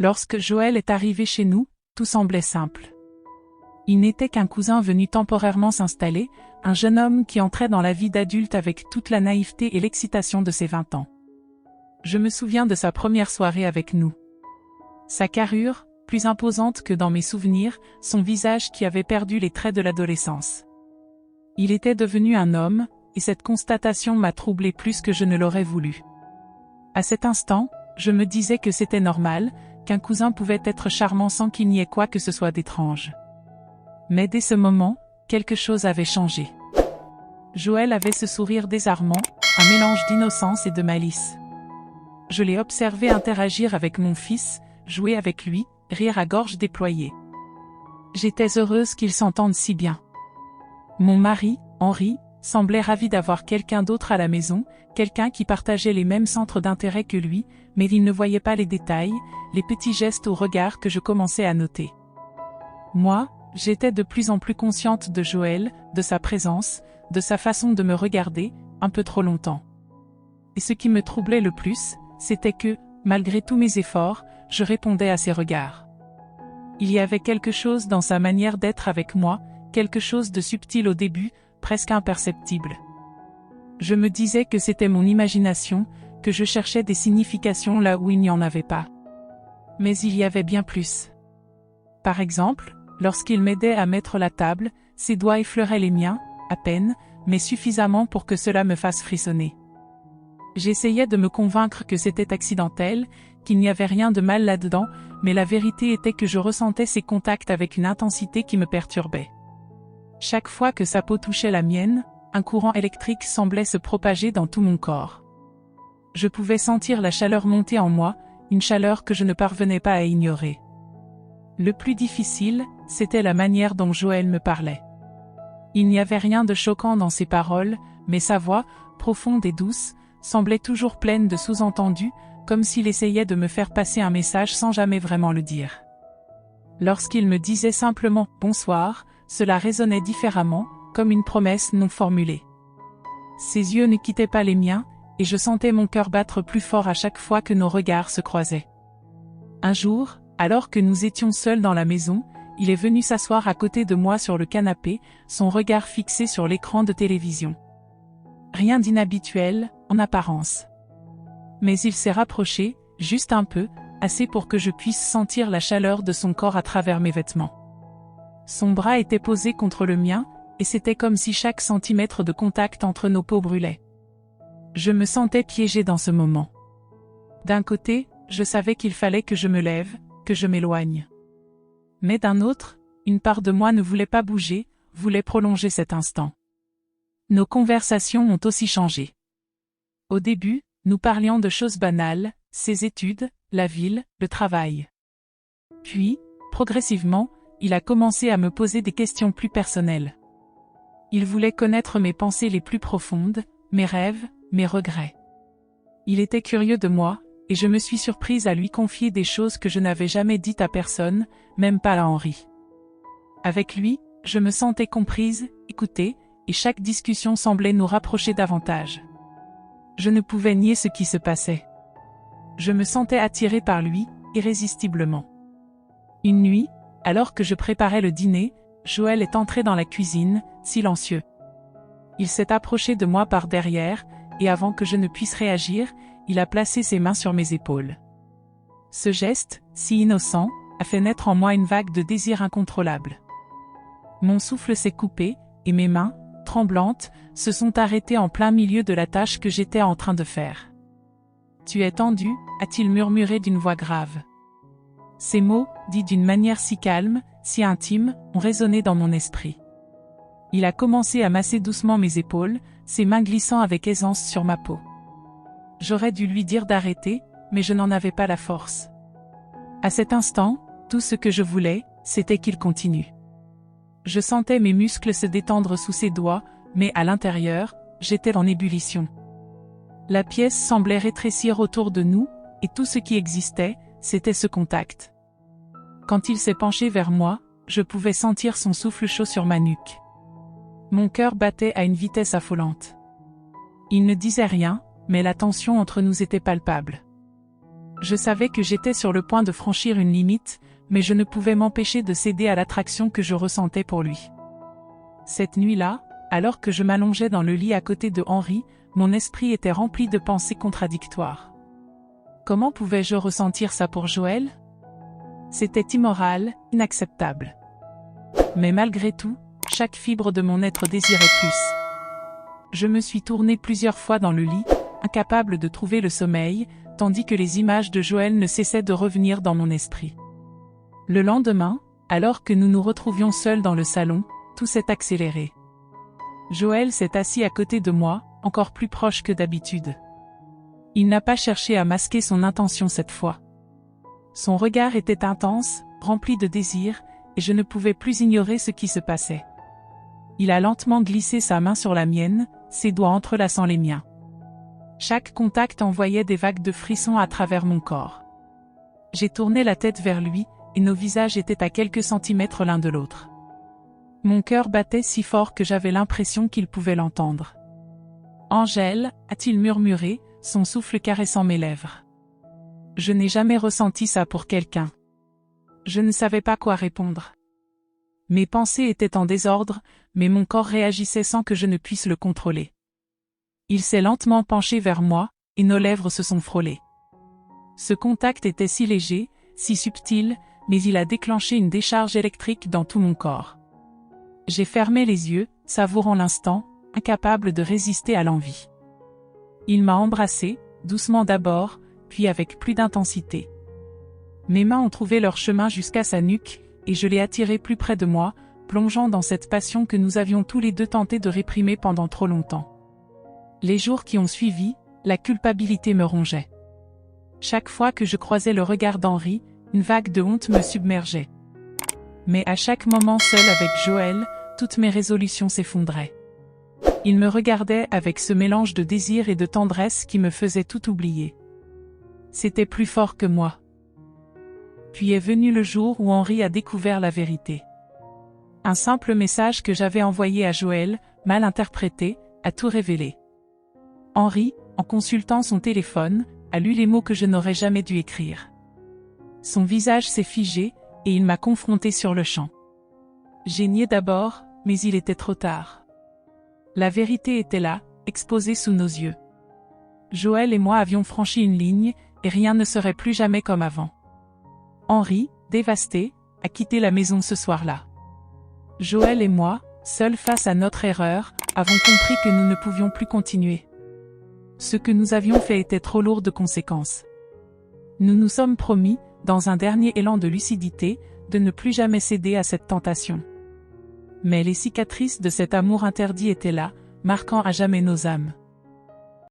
Lorsque Joël est arrivé chez nous, tout semblait simple. Il n'était qu'un cousin venu temporairement s'installer, un jeune homme qui entrait dans la vie d'adulte avec toute la naïveté et l'excitation de ses 20 ans. Je me souviens de sa première soirée avec nous. Sa carrure, plus imposante que dans mes souvenirs, son visage qui avait perdu les traits de l'adolescence. Il était devenu un homme, et cette constatation m'a troublé plus que je ne l'aurais voulu. À cet instant, je me disais que c'était normal, qu'un cousin pouvait être charmant sans qu'il n'y ait quoi que ce soit d'étrange. Mais dès ce moment, quelque chose avait changé. Joël avait ce sourire désarmant, un mélange d'innocence et de malice. Je l'ai observé interagir avec mon fils, jouer avec lui, rire à gorge déployée. J'étais heureuse qu'ils s'entendent si bien. Mon mari, Henri, semblait ravi d'avoir quelqu'un d'autre à la maison, quelqu'un qui partageait les mêmes centres d'intérêt que lui, mais il ne voyait pas les détails, les petits gestes au regard que je commençais à noter. Moi, j'étais de plus en plus consciente de Joël, de sa présence, de sa façon de me regarder, un peu trop longtemps. Et ce qui me troublait le plus, c'était que, malgré tous mes efforts, je répondais à ses regards. Il y avait quelque chose dans sa manière d'être avec moi, quelque chose de subtil au début, presque imperceptible. Je me disais que c'était mon imagination, que je cherchais des significations là où il n'y en avait pas. Mais il y avait bien plus. Par exemple, lorsqu'il m'aidait à mettre la table, ses doigts effleuraient les miens, à peine, mais suffisamment pour que cela me fasse frissonner. J'essayais de me convaincre que c'était accidentel, qu'il n'y avait rien de mal là-dedans, mais la vérité était que je ressentais ses contacts avec une intensité qui me perturbait. Chaque fois que sa peau touchait la mienne, un courant électrique semblait se propager dans tout mon corps. Je pouvais sentir la chaleur monter en moi, une chaleur que je ne parvenais pas à ignorer. Le plus difficile, c'était la manière dont Joël me parlait. Il n'y avait rien de choquant dans ses paroles, mais sa voix, profonde et douce, semblait toujours pleine de sous-entendus, comme s'il essayait de me faire passer un message sans jamais vraiment le dire. Lorsqu'il me disait simplement « bonsoir », cela résonnait différemment, comme une promesse non formulée. Ses yeux ne quittaient pas les miens, et je sentais mon cœur battre plus fort à chaque fois que nos regards se croisaient. Un jour, alors que nous étions seuls dans la maison, il est venu s'asseoir à côté de moi sur le canapé, son regard fixé sur l'écran de télévision. Rien d'inhabituel, en apparence. Mais il s'est rapproché, juste un peu, assez pour que je puisse sentir la chaleur de son corps à travers mes vêtements. Son bras était posé contre le mien, et c'était comme si chaque centimètre de contact entre nos peaux brûlait. Je me sentais piégée dans ce moment. D'un côté, je savais qu'il fallait que je me lève, que je m'éloigne. Mais d'un autre, une part de moi ne voulait pas bouger, voulait prolonger cet instant. Nos conversations ont aussi changé. Au début, nous parlions de choses banales, ses études, la ville, le travail. Puis, progressivement, il a commencé à me poser des questions plus personnelles. Il voulait connaître mes pensées les plus profondes, mes rêves, mes regrets. Il était curieux de moi, et je me suis surprise à lui confier des choses que je n'avais jamais dites à personne, même pas à Henri. Avec lui, je me sentais comprise, écoutée, et chaque discussion semblait nous rapprocher davantage. Je ne pouvais nier ce qui se passait. Je me sentais attirée par lui, irrésistiblement. Une nuit, alors que je préparais le dîner, Joël est entré dans la cuisine, silencieux. Il s'est approché de moi par derrière, et avant que je ne puisse réagir, il a placé ses mains sur mes épaules. Ce geste, si innocent, a fait naître en moi une vague de désir incontrôlable. Mon souffle s'est coupé, et mes mains, tremblantes, se sont arrêtées en plein milieu de la tâche que j'étais en train de faire. « Tu es tendu » a-t-il murmuré d'une voix grave. Ces mots, dits d'une manière si calme, si intime, ont résonné dans mon esprit. Il a commencé à masser doucement mes épaules, ses mains glissant avec aisance sur ma peau. J'aurais dû lui dire d'arrêter, mais je n'en avais pas la force. À cet instant, tout ce que je voulais, c'était qu'il continue. Je sentais mes muscles se détendre sous ses doigts, mais à l'intérieur, j'étais en ébullition. La pièce semblait rétrécir autour de nous, et tout ce qui existait, c'était ce contact. Quand il s'est penché vers moi, je pouvais sentir son souffle chaud sur ma nuque. Mon cœur battait à une vitesse affolante. Il ne disait rien, mais la tension entre nous était palpable. Je savais que j'étais sur le point de franchir une limite, mais je ne pouvais m'empêcher de céder à l'attraction que je ressentais pour lui. Cette nuit-là, alors que je m'allongeais dans le lit à côté de Henri, mon esprit était rempli de pensées contradictoires. Comment pouvais-je ressentir ça pour Joël? C'était immoral, inacceptable. Mais malgré tout, chaque fibre de mon être désirait plus. Je me suis tournée plusieurs fois dans le lit, incapable de trouver le sommeil, tandis que les images de Joël ne cessaient de revenir dans mon esprit. Le lendemain, alors que nous nous retrouvions seuls dans le salon, tout s'est accéléré. Joël s'est assis à côté de moi, encore plus proche que d'habitude. Il n'a pas cherché à masquer son intention cette fois. Son regard était intense, rempli de désir, et je ne pouvais plus ignorer ce qui se passait. Il a lentement glissé sa main sur la mienne, ses doigts entrelaçant les miens. Chaque contact envoyait des vagues de frissons à travers mon corps. J'ai tourné la tête vers lui, et nos visages étaient à quelques centimètres l'un de l'autre. Mon cœur battait si fort que j'avais l'impression qu'il pouvait l'entendre. « Angèle » a-t-il murmuré, son souffle caressant mes lèvres. Je n'ai jamais ressenti ça pour quelqu'un. Je ne savais pas quoi répondre. Mes pensées étaient en désordre, mais mon corps réagissait sans que je ne puisse le contrôler. Il s'est lentement penché vers moi, et nos lèvres se sont frôlées. Ce contact était si léger, si subtil, mais il a déclenché une décharge électrique dans tout mon corps. J'ai fermé les yeux, savourant l'instant, incapable de résister à l'envie. Il m'a embrassé, doucement d'abord, puis avec plus d'intensité. Mes mains ont trouvé leur chemin jusqu'à sa nuque, et je l'ai attiré plus près de moi, plongeant dans cette passion que nous avions tous les deux tenté de réprimer pendant trop longtemps. Les jours qui ont suivi, la culpabilité me rongeait. Chaque fois que je croisais le regard d'Henri, une vague de honte me submergeait. Mais à chaque moment seul avec Joël, toutes mes résolutions s'effondraient. Il me regardait avec ce mélange de désir et de tendresse qui me faisait tout oublier. C'était plus fort que moi. Puis est venu le jour où Henri a découvert la vérité. Un simple message que j'avais envoyé à Joël, mal interprété, a tout révélé. Henri, en consultant son téléphone, a lu les mots que je n'aurais jamais dû écrire. Son visage s'est figé, et il m'a confronté sur le champ. J'ai nié d'abord, mais il était trop tard. La vérité était là, exposée sous nos yeux. Joël et moi avions franchi une ligne, et rien ne serait plus jamais comme avant. Henri, dévasté, a quitté la maison ce soir-là. Joël et moi, seuls face à notre erreur, avons compris que nous ne pouvions plus continuer. Ce que nous avions fait était trop lourd de conséquences. Nous nous sommes promis, dans un dernier élan de lucidité, de ne plus jamais céder à cette tentation. Mais les cicatrices de cet amour interdit étaient là, marquant à jamais nos âmes.